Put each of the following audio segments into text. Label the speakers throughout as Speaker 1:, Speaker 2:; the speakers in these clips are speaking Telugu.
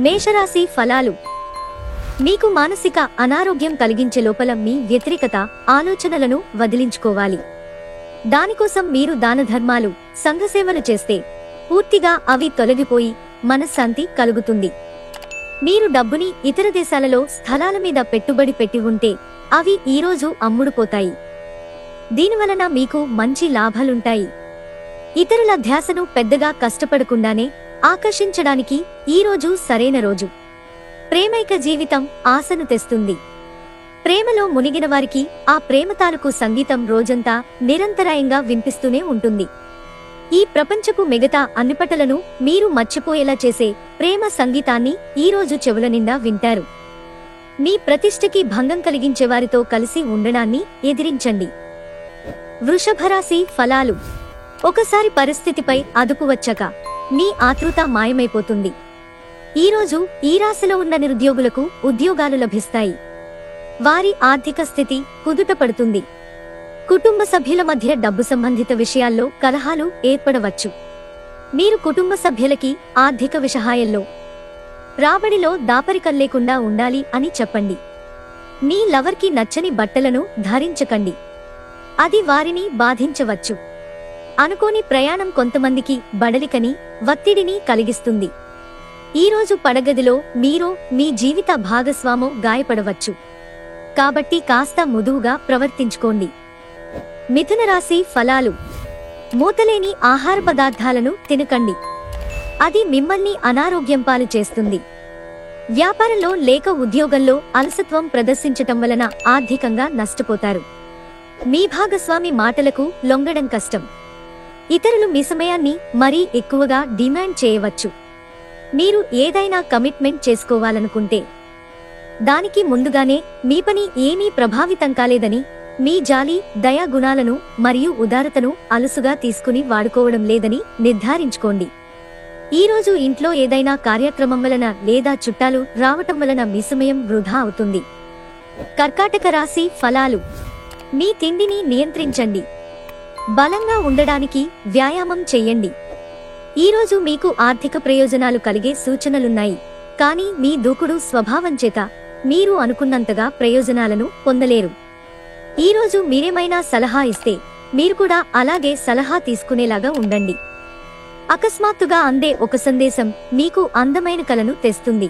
Speaker 1: మేషరాశి ఫలాలు. మీకు మానసిక అనారోగ్యం కలిగించే లోపల మీ వ్యతిరేకత ఆలోచనలను వదిలించుకోవాలి. దానికోసం మీరు దానధర్మాలు, సంఘసేవలు చేస్తే పూర్తిగా అవి తొలగిపోయి మనశ్శాంతి కలుగుతుంది. మీరు డబ్బుని ఇతర దేశాలలో స్థలాల మీద పెట్టుబడి పెట్టి ఉంటే అవి ఈరోజు అమ్ముడుపోతాయి. దీనివలన మీకు మంచి లాభాలుంటాయి. ఇతరుల ధ్యాసను పెద్దగా కష్టపడకుండానే ఆకర్షించడానికి ఈరోజు సరైన రోజు. ప్రేమైక జీవితం ఆశను తెస్తుంది. ప్రేమలో మునిగిన వారికి ఆ ప్రేమ తాలూకు సంగీతం రోజంతా నిరంతరాయంగా వినిపిస్తూనే ఉంటుంది. ఈ ప్రపంచపు మిగతా అన్ని పటలను మీరు మర్చిపోయేలా చేసే ప్రేమ సంగీతాన్ని ఈరోజు చెవుల నిండా వింటారు. మీ ప్రతిష్టకి భంగం కలిగించేవారితో కలిసి ఉండడాన్ని ఎదిరించండి. వృషభరాశి ఫలాలు. ఒకసారి పరిస్థితిపై అదుపు వచ్చాక మీ ఆతృత మాయమైపోతుంది. ఈరోజు ఈ రాశిలో ఉన్న నిరుద్యోగులకు ఉద్యోగాలు లభిస్తాయి. వారి ఆర్థిక స్థితి కుదుట పడుతుంది. కుటుంబ సభ్యుల మధ్య డబ్బు సంబంధిత విషయాల్లో కలహాలు ఏర్పడవచ్చు. మీరు కుటుంబ సభ్యులకి ఆర్థిక విషయాల్లో రాబడిలో దాపరికం లేకుండా ఉండాలి అని చెప్పండి. మీ లవర్కి నచ్చని బట్టలను ధరించకండి. అది వారిని బాధించవచ్చు. అనుకోని ప్రయాణం కొంతమందికి బడలికని, ఒత్తిడిని కలిగిస్తుంది. ఈరోజు పడగదిలో మీరో మీ జీవిత భాగస్వామో గాయపడవచ్చు. కాబట్టి కాస్త మృదువుగా ప్రవర్తించుకోండి. మిథున రాశి ఫలాలు. మూతలేని ఆహార పదార్థాలను తినకండి. అది మిమ్మల్ని అనారోగ్యం పాలు చేస్తుంది. వ్యాపారంలో లేక ఉద్యోగంలో అలసత్వం ప్రదర్శించటం వలన ఆర్థికంగా నష్టపోతారు. మీ భాగస్వామి మాటలకు లొంగడం కష్టం. ఇతరులు మీ సమయాన్ని మరీ ఎక్కువగా డిమాండ్ చేయవచ్చు. మీరు ఏదైనా కమిట్మెంట్ చేసుకోవాలనుకుంటే దానికి ముందుగానే మీ పని ఏమీ ప్రభావితం కాలేదని, మీ జాలి, దయా గుణాలను మరియు ఉదారతను అలుసుగా తీసుకుని వాడుకోవడం లేదని నిర్ధారించుకోండి. ఈరోజు ఇంట్లో ఏదైనా కార్యక్రమం వలన లేదా చుట్టాలు రావటం వలన మీ సమయం వృధా అవుతుంది. కర్కాటక రాశి ఫలాలు. మీ తిండిని నియంత్రించండి. బలంగా ఉండడానికి వ్యాయామం చెయ్యండి. ఈరోజు మీకు ఆర్థిక ప్రయోజనాలు కలిగే సూచనలున్నాయి. కానీ మీ దూకుడు స్వభావం చేత మీరు అనుకున్నంతగా ప్రయోజనాలను పొందలేరు. ఈరోజు మీరేమైనా సలహా ఇస్తే మీరు కూడా అలాగే సలహా తీసుకునేలాగా ఉండండి. అకస్మాత్తుగా అందే ఒక సందేశం మీకు అందమైన కలను తెస్తుంది.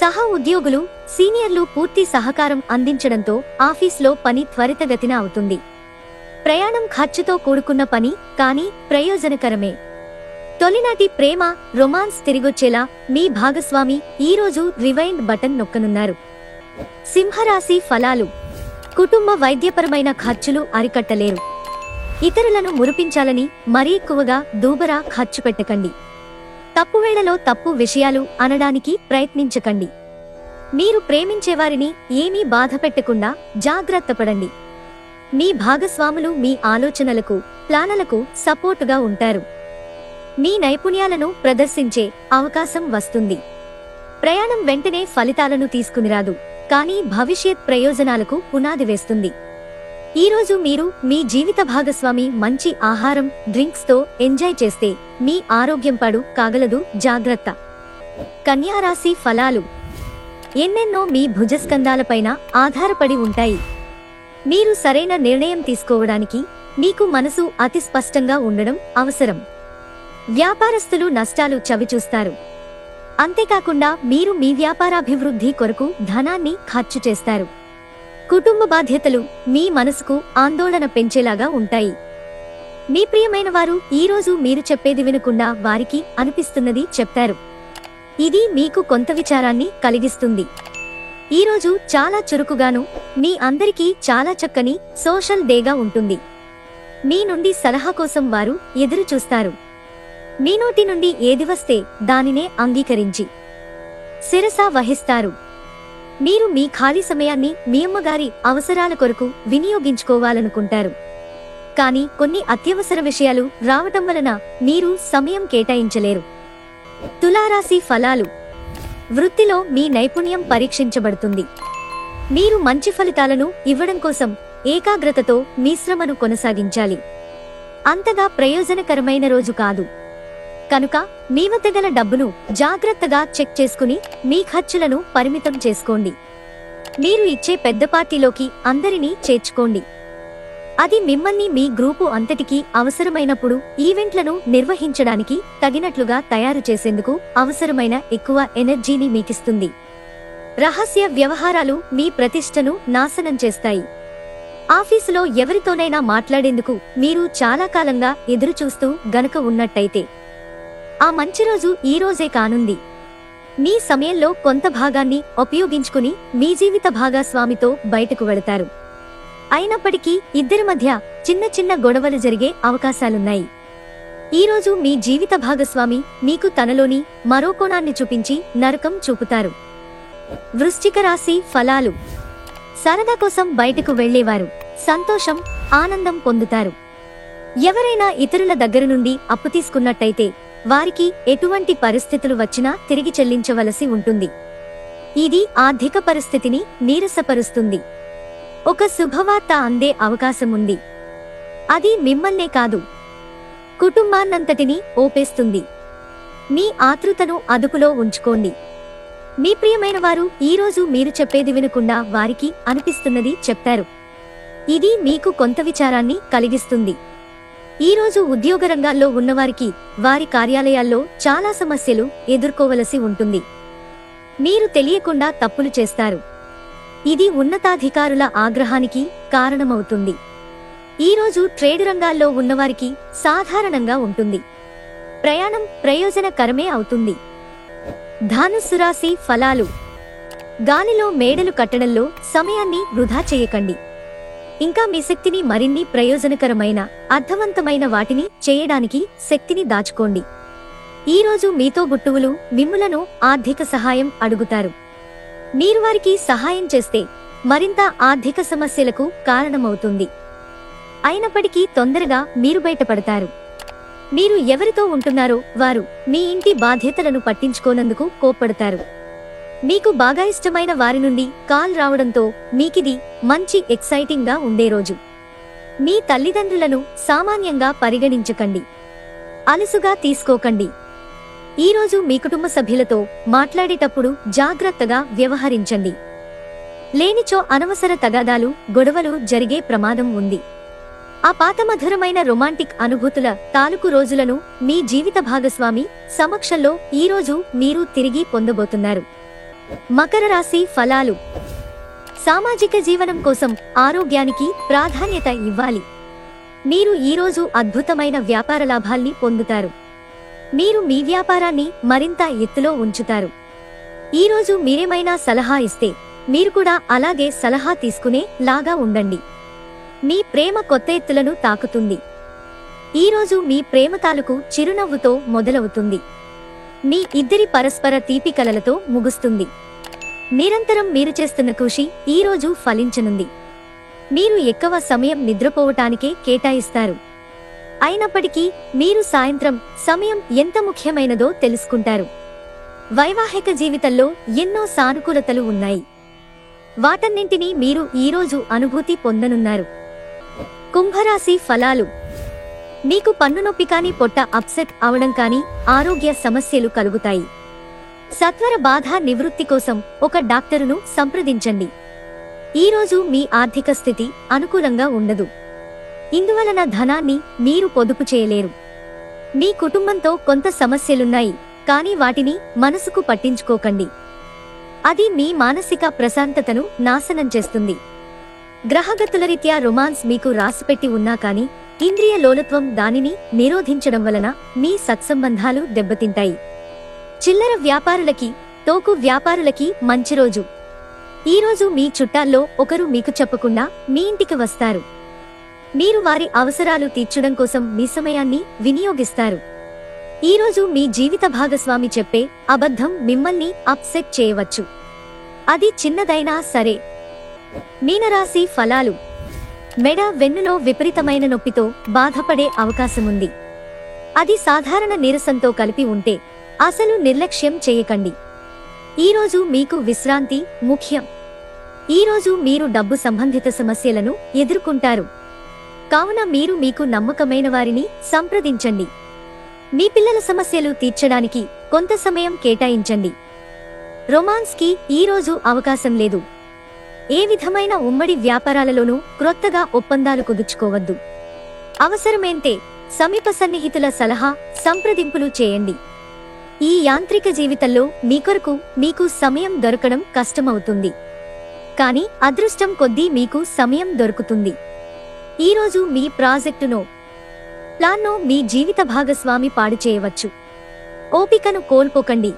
Speaker 1: సహ ఉద్యోగులు, సీనియర్లు పూర్తి సహకారం అందించడంతో ఆఫీస్లో పని త్వరితగతిన అవుతుంది. ప్రయాణం ఖర్చుతో కూడుకున్న పని, కానీ ప్రయోజనకరమే. తొలినాటి ప్రేమ, రొమాన్స్ తిరిగొచ్చేలా మీ భాగస్వామి ఈరోజు రివైండ్ బటన్ నొక్కనున్నారు. సింహరాశి ఫలాలు. కుటుంబ వైద్యపరమైన ఖర్చులు అరికట్టలేరు. ఇతరులను మురిపించాలని మరీ ఎక్కువగా దూబరా ఖర్చు పెట్టకండి. తప్పువేళలో తప్పు విషయాలు అనడానికి ప్రయత్నించకండి. మీరు ప్రేమించేవారిని ఏమీ బాధపెట్టకుండా జాగ్రత్తపడండి. మీ భాగస్వాములు మీ ఆలోచనలకు, ప్లానలకు సపోర్టుగా ఉంటారు. మీ నైపుణ్యాలను ప్రదర్శించే అవకాశం వస్తుంది. ప్రయాణం వెంటనే ఫలితాలను తీసుకునిరాదు, కానీ భవిష్యత్ ప్రయోజనాలకు పునాది వేస్తుంది. ఈరోజు మీరు మీ జీవిత భాగస్వామి మంచి ఆహారం, డ్రింక్స్ తో ఎంజాయ్ చేస్తే మీ ఆరోగ్యం పాడు కాగలదు. జాగ్రత్త. కన్యారాశి ఫలాలు. ఎన్నెన్నో మీ భుజస్కంధాలపైన ఆధారపడి ఉంటాయి. మీరు సరైన నిర్ణయం తీసుకోవడానికి మీకు మనసు అతి స్పష్టంగా ఉండడం అవసరం. వ్యాపారస్తులు నష్టాలు చవిచూస్తారు. అంతేకాకుండా మీరు మీ వ్యాపారాభివృద్ధి కొరకు ధనాన్ని ఖర్చు చేస్తారు. కుటుంబ బాధ్యతలు మీ మనసుకు ఆందోళన పెంచేలాగా ఉంటాయి. మీ ప్రియమైన వారు ఈరోజు మీరు చెప్పేది వినకుండా వారికి అనిపిస్తున్నది చెప్తారు. ఇది మీకు కొంత విచారాన్ని కలిగిస్తుంది. ఈరోజు చాలా చురుకుగాను, మీ అందరికీ చాలా చక్కని సోషల్ డేగా ఉంటుంది. మీ నుండి సలహా కోసం వారు ఎదురు చూస్తారు. మీ నోటి నుండి ఏది వస్తే దానినే అంగీకరించి శిరస వహిస్తారు. మీరు మీ ఖాళీ సమయాన్ని మీ అమ్మగారి అవసరాల కొరకు వినియోగించుకోవాలనుకుంటారు. కానీ కొన్ని అత్యవసర విషయాలు రావటం వలన మీరు సమయం కేటాయించలేరు. తులారాశి ఫలాలు. వృత్తిలో మీ నైపుణ్యం పరీక్షించబడుతుంది. మీరు మంచి ఫలితాలను ఇవ్వడం కోసం ఏకాగ్రతతో మీ శ్రమను కొనసాగించాలి. అంతగా ప్రయోజనకరమైన రోజు కాదు. కనుక మీ వద్ద గల డబ్బును జాగ్రత్తగా చెక్ చేసుకుని మీ ఖర్చులను పరిమితం చేసుకోండి. మీరు ఇచ్చే పెద్ద పార్టీలోకి అందరినీ చేర్చుకోండి. అది మిమ్మల్ని మీ గ్రూపు అంతటికీ అవసరమైనప్పుడు ఈవెంట్లను నిర్వహించడానికి తగినట్లుగా తయారు చేసేందుకు అవసరమైన ఎక్కువ ఎనర్జీని మీకిస్తుంది. రహస్య వ్యవహారాలు మీ ప్రతిష్టను నాశనం చేస్తాయి. ఆఫీసులో ఎవరితోనైనా మాట్లాడేందుకు మీరు చాలా కాలంగా ఎదురుచూస్తూ గనుక ఉన్నట్టయితే ఆ మంచి రోజు ఈ రోజే కానుంది. మీ సమయంలో కొంత భాగాన్ని ఉపయోగించుకుని మీ జీవిత భాగస్వామితో బయటకు వెళతారు. అయినప్పటికీ ఇద్దరి మధ్య చిన్న చిన్న గొడవలు జరిగే అవకాశాలున్నాయి. ఈరోజు మీ జీవిత భాగస్వామి మీకు తనలోని మరో కోణాన్ని చూపించి నరకం చూపుతారు. వృశ్చిక రాశి ఫలాలు. సరదా కోసం బయటకు వెళ్లేవారు సంతోషం, ఆనందం పొందుతారు. ఎవరైనా ఇతరుల దగ్గర నుండి అప్పు తీసుకున్నట్టయితే వారికి ఎటువంటి పరిస్థితులు వచ్చినా తిరిగి చెల్లించవలసి ఉంటుంది. ఇది ఆర్థిక పరిస్థితిని నీరసపరుస్తుంది. ఒక శుభవార్త అందే అవకాశముంది. అది మిమ్మల్నే కాదు, కుటుంబాన్నంతటినీ ఓపేస్తుంది. మీ ఆతృతను అదుపులో ఉంచుకోండి. మీ ప్రియమైన వారు ఈరోజు మీరు చెప్పేది వినకుండా వారికి అనిపిస్తున్నది చెప్తారు. ఇది మీకు కొంత విచారాన్ని కలిగిస్తుంది. ఈరోజు ఉద్యోగ రంగాల్లో ఉన్నవారికి వారి కార్యాలయాల్లో చాలా సమస్యలు ఎదుర్కోవలసి ఉంటుంది. మీరు తెలియకుండా తప్పులు చేస్తారు. ఇది ఉన్నతాధికారుల ఆగ్రహానికి కారణమవుతుంది. ఈరోజు ట్రేడ్ రంగాల్లో ఉన్నవారికి సాధారణంగా ఉంటుంది. ప్రయాణం ప్రయోజనకరమే అవుతుంది. ధనుస్సు రాశి ఫలాలు. గాలిలో మేడలు కట్టడంలో సమయాన్ని వృధా చేయకండి. ఇంకా మీ శక్తిని మరిన్ని ప్రయోజనకరమైన అర్థవంతమైన వాటిని చేయడానికి శక్తిని దాచుకోండి. ఈరోజు మీతో బుట్టువులు మిమ్ములను ఆర్థిక సహాయం అడుగుతారు. మీరు వారికి సహాయం చేస్తే మరింత ఆర్థిక సమస్యలకు కారణమవుతుంది. అయినప్పటికీ తొందరగా మీరు బయటపడతారు. మీరు ఎవరితో ఉంటున్నారో వారు మీ ఇంటి బాధ్యతలను పట్టించుకోనందుకు కోప్పడతారు. మీకు బాగా ఇష్టమైన వారి నుండి కాల్ రావడంతో మీకిది మంచి ఎక్సైటింగ్ గా ఉండే రోజు. మీ తల్లిదండ్రులను సామాన్యంగా పరిగణించకండి. అలసుగా తీసుకోకండి. ఈరోజు మీ కుటుంబ సభ్యులతో మాట్లాడేటప్పుడు జాగ్రత్తగా వ్యవహరించండి. లేనిచో అనవసర తగాదాలు, గొడవలు జరిగే ప్రమాదం ఉంది. ఆ పాత మధురమైన రొమాంటిక్ అనుభూతుల తాలూకు రోజులను మీ జీవిత భాగస్వామి సమక్షంలో ఈరోజు మీరు తిరిగి పొందబోతున్నారు. మకర రాశి ఫలాలు. సామాజిక జీవనం కోసం ఆరోగ్యానికి ప్రాధాన్యత ఇవ్వాలి. మీరు ఈరోజు అద్భుతమైన వ్యాపార లాభాల్ని పొందుతారు. మీరు మీ వ్యాపారాన్ని మరింత ఎత్తులో ఉంచుతారు. ఈరోజు మీరేమైనా సలహా ఇస్తే మీరు కూడా అలాగే సలహా తీసుకునే లాగా ఉండండి. మీ ప్రేమ కొత్త ఎత్తులను తాకుతుంది. ఈరోజు మీ ప్రేమ తాలూకు చిరునవ్వుతో మొదలవుతుంది. మీ ఇద్దరి పరస్పర తీపి కలలతో ముగుస్తుంది. నిరంతరం మీరు చేస్తున్న కృషి ఈరోజు ఫలించనుంది. మీరు ఎక్కువ సమయం నిద్రపోవటానికే కేటాయిస్తారు. అయినప్పటికీ మీరు సాయంత్రం సమయం ఎంత ముఖ్యమైనదో తెలుసుకుంటారు. వైవాహిక జీవితంలో ఎన్నో సానుకూలతలు ఉన్నాయి. వాటన్నింటినీ మీరు ఈరోజు అనుభూతి పొందనున్నారు. కుంభరాశి ఫలాలు. మీకు పన్ను నొప్పి కానీ, పొట్ట అప్సెట్ అవడం కానీ, ఆరోగ్య సమస్యలు కలుగుతాయి. సత్వర బాధ నివృత్తి కోసం ఒక డాక్టరును సంప్రదించండి. ఈరోజు మీ ఆర్థిక స్థితి అనుకూలంగా ఉండదు. ఇందువలన ధనాన్ని మీరు పొదుపు చేయలేరు. మీ కుటుంబంతో కొంత సమస్యలున్నాయి, కానీ వాటిని మనసుకు పట్టించుకోకండి. అది మీ మానసిక ప్రశాంతతను నాశనం చేస్తుంది. గ్రహగతుల రీత్యా రొమాన్స్ మీకు రాసిపెట్టి ఉన్నా కానీ ఇంద్రియ లోలత్వం దానిని నిరోధించడం వలన మీ సత్సంబంధాలు దెబ్బతింటాయి. చిల్లర వ్యాపారులకి, తోకు వ్యాపారులకి మంచి రోజు. ఈరోజు మీ చుట్టాల్లో ఒకరు మీకు చెప్పకుండా మీ ఇంటికి వస్తారు. మీరు వారి అవసరాలు తీర్చడం కోసం మీ సమయాన్ని వినియోగిస్తారు. ఈరోజు మీ జీవిత భాగస్వామి చెప్పే అబద్ధం మిమ్మల్ని అప్సెట్ చేయవచ్చు. అది చిన్నదైనా సరే. మీనరాశి ఫలాలు. మెడ, వెన్నులో విపరీతమైన నొప్పితో బాధపడే అవకాశముంది. అది సాధారణ నీరసంతో కలిపి ఉంటే అసలు నిర్లక్ష్యం చేయకండి. ఈరోజు మీకు విశ్రాంతి ముఖ్యం. ఈరోజు మీరు డబ్బు సంబంధిత సమస్యలను ఎదుర్కొంటారు. కావున మీరు మీకు నమ్మకమైన వారిని సంప్రదించండి. మీ పిల్లల సమస్యలు తీర్చడానికి కొంత సమయం కేటాయించండి. రొమాన్స్ కి ఈ రోజు అవకాశం లేదు. ఏ విధమైన ఉమ్మడి వ్యాపారాలలోనూ క్రొత్తగా ఒప్పందాలు కుదుర్చుకోవద్దు. అవసరమైతే సమీప సన్నిహితుల సలహా సంప్రదింపులు చేయండి. ఈ యాంత్రిక జీవితంలో మీ కొరకు మీకు సమయం దొరకడం కష్టమవుతుంది. కానీ అదృష్టం కొద్దీ మీకు సమయం దొరుకుతుంది. ఈరోజు మీ ప్రాజెక్టునో ప్లాన్నో మీ జీవిత భాగస్వామి పాడు చేయవచ్చు. ఓపికను కోల్పోకండి.